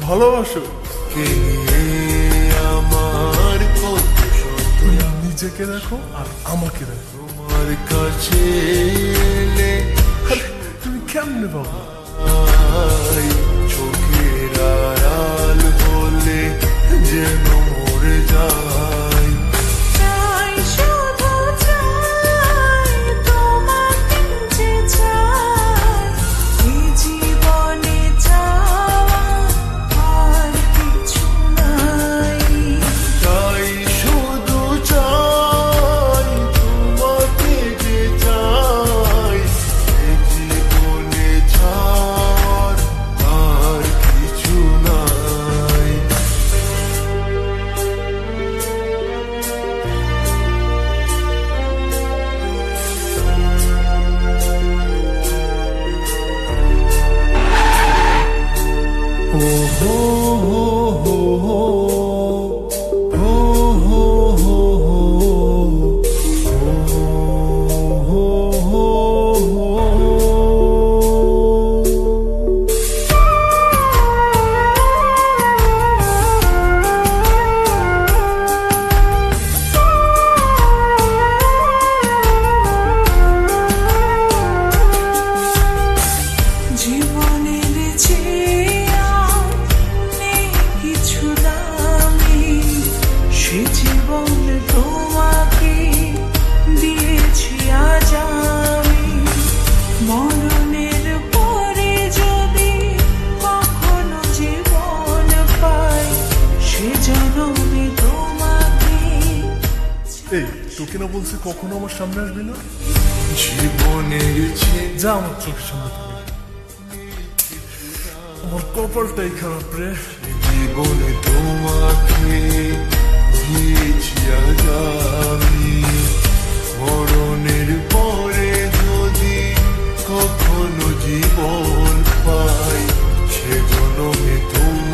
ভালোবাসো কে আমার কত তুমি নিজেকে দেখো আর আমাকে দেখো। তোমার কাছে এলে আরে, তুমি কেমনে বাবু? চোখের আড়াল হলে যেন মরে যায়। চাই শুধু চাই তোমাকে যে চাই এই জীবনে চাওয়া আর কিছু নাই। তাই শুধু চাই তোমাকে যে চাই এ জীবনে ছাড় আর কিছু নাই। ও হো হো হো হো, হো হো হো হো, হো হো হো। জীবনের চেয়ে নেই কিছু দামি, সে জীবন তোমাকে দিয়েছি আজ আমি। মরণের পরে যদি কখনো জীবন পাই, সে জন্মে তোমাকে। এই তোকে না বলছি কখনো আমার সামনে আসবি না? জীবনের যা আমার চোখের সামনে থেকে। আমার কপালটাই খারাপ রে। জীবনে তোমাকে দিয়েছি আজ আমি। মরণের পরে যদি কখনো জীবন পাই, সে জন্মে তোমাকে